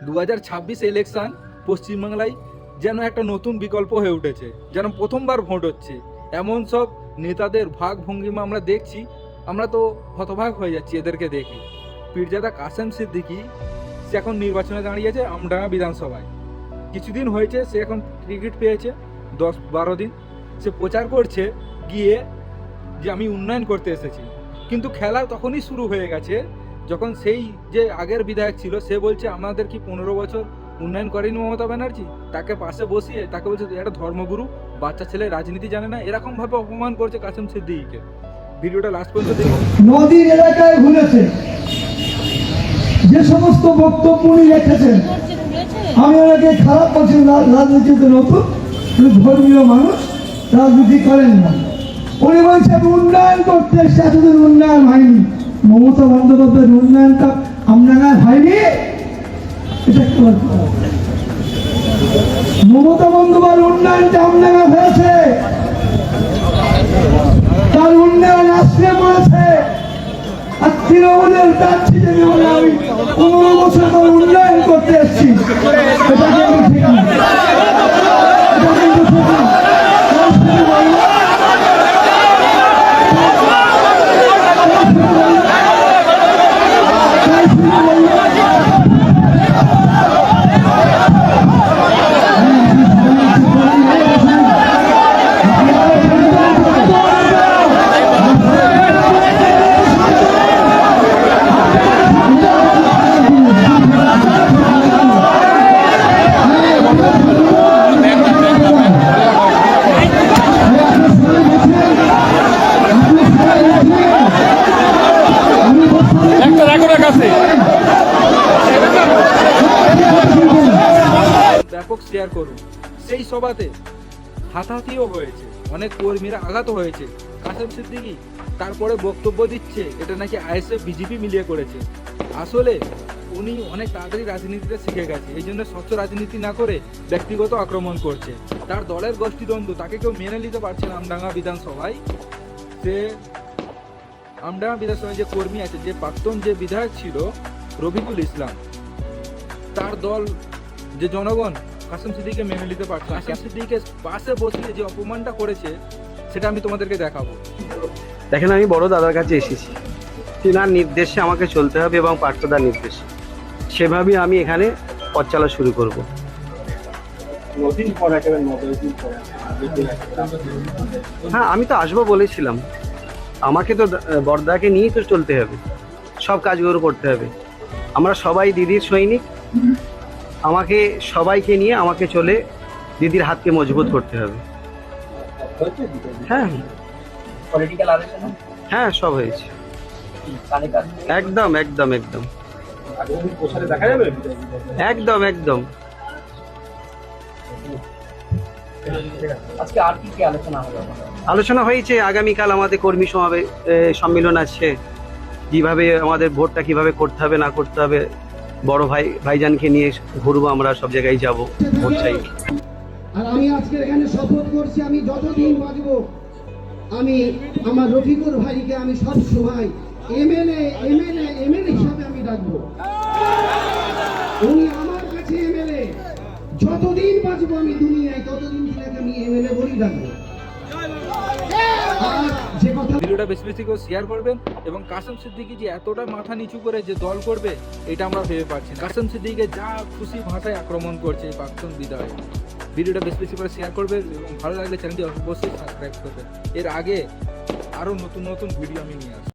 2026 election পশ্চিমবাংলায় যেন একটা নতুন বিকল্প হয়ে উঠেছে, যেন প্রথমবার ভোট হচ্ছে। এমন সব নেতাদের ভাগ ভঙ্গিমা আমরা দেখছি, আমরা তো হতভাগ হয়ে যাচ্ছি এদেরকে দেখে। পীরজাদা কাসেম সিদ্দিকী সে এখন নির্বাচনে দাঁড়িয়েছে আমডাঙ্গা বিধানসভায়। কিছুদিন হয়েছে সে এখন টিকিট পেয়েছে, 10-12 দিন সে প্রচার করছে গিয়ে যে আমি উন্নয়ন করতে এসেছি। কিন্তু খেলা তখনই শুরু হয়ে গেছে যখন সেই যে আগের বিধায়ক ছিল সে বলছে আমাদের কি 15 বছর উন্নয়ন করেনি মমতা ব্যানার্জি, তাকে পাশে বসিয়ে তাকে বলছে একটা ধর্মগুরু, বাচ্চা ছেলে, রাজনীতি জানে না, এরকম ভাবে অপমান করছে কাসেম সিদ্দিকীকে। ভিডিওটা লাস্ট পর্যন্ত দেখুন। নদীর এলাকায় ঘুরেছে, যে সমস্ত বক্তব্য উনি রেখেছেন আমি ওনাকে খারাপ বলছি। রাজনীতিতে নতুন, ধর্মীয় মানুষ, রাজনীতি করেন না। উনি বলছেন উন্নয়ন করতে এসে এতদিন উন্নয়ন হয়নি। মমতা বন্দ্যোপাধ্যায়ের উন্নয়নটা আমডাঙ্গায় হয়নি, এটা কি বলতে হবে? মমতা বন্দ্যোপাধ্যায়ের উন্নয়নটা আমডাঙ্গা হয়েছে, তার উন্নয়ন আসলে পড়েছে। আর তৃণমূলের প্রার্থী যে আমি 15 বছর পর উন্নয়ন করতে এসেছি, এটা কিন্তু ঠিক না, এটা কিন্তু ঠিক না। ব্যাপক শেয়ার করুন। সেই সভাতে হাতাহাতিও হয়েছে, অনেক কর্মীরা আঘাত হয়েছে। কাসেম সিদ্দিকী তারপরে বক্তব্য দিচ্ছে এটা নাকি আইএসএফ বিজেপি মিলিয়ে করেছে। আসলে উনি অনেক তাড়াতাড়ি রাজনীতিটা শিখে গেছে, এই জন্য স্বচ্ছ রাজনীতি না করে ব্যক্তিগত আক্রমণ করছে। তার দলের গোষ্ঠীদ্বন্দ্ব, তাকে কেউ মেনে নিতে পারছে না আমডাঙ্গা বিধানসভায়। সে আমডাঙ্গা বিধানসভায় যে কর্মী আছে, যে প্রাক্তন যে বিধায়ক ছিল রফিকুল ইসলাম, তার দল যে জনগণ কাসেম সিদ্দিকীকে মেনে নিতে পারছে। কাসেম সিদ্দিকীকে পাশে বসিয়ে যে অপমানটা করেছে সেটা আমি তোমাদেরকে দেখাবো। দেখেন, আমি বড় দাদার কাছে এসেছি, তিনার নির্দেশে আমাকে চলতে হবে এবং পার্থদার নির্দেশে সেভাবেই আমি এখানে পথ চলা শুরু করব। হ্যাঁ, আমি তো আসবো বলেছিলাম। আমাকে তো বড়দাকে নিয়েই তো চলতে হবে, সব কাজগুলো করতে হবে। আমরা সবাই দিদির সৈনিক, আমাকে সবাইকে নিয়ে আমাকে চলে দিদির হাতকে মজবুত করতে হবে। হ্যাঁ হ্যাঁ, সব হয়েছে, একদম একদম একদম একদম একদম। আলোচনা হয়েছে, আগামীকাল আমাদের কর্মী সম্মেলন আছে, কিভাবে আমাদের ভোটটা কিভাবে করতে হবে না করতে হবে। বড় ভাইজানকে নিয়ে ঘুরবো, আমরা সব জায়গায় যাব, ভোট চাই। আর আমি আজকে এখানে শপথ করছি, আমি যতদিন বাঁচব আমি আমার রফিকুর ভাইকে আমি সব সময় এমএলএ হিসাবে আমি ডাকবো। উনি আমার কাছে এমএলএ, যতদিন বাঁচব আমি দুনিয়ায় ততদিন দিনাকে আমি এমএলএ বলেই ডাকবো। আর যে কথা, ভিডিওটা বেশি বেশি করে শেয়ার করবেন। এবং কাসেম সিদ্দিকী যে এতটা মাথা নিচু করে যে দল করবে এটা আমরা ভেবে পাচ্ছি না। কাসেম সিদ্দিকীকে যা খুশি ভাষায় আক্রমণ করছে এই প্রাক্তন বিধায়ক। ভিডিওটা বেশি বেশি করে শেয়ার করবেন এবং ভালো লাগলে চ্যানেলটি অবশ্যই সাবস্ক্রাইব করবেন। এর আগে আরও নতুন নতুন ভিডিও আমি নিয়ে আসবো।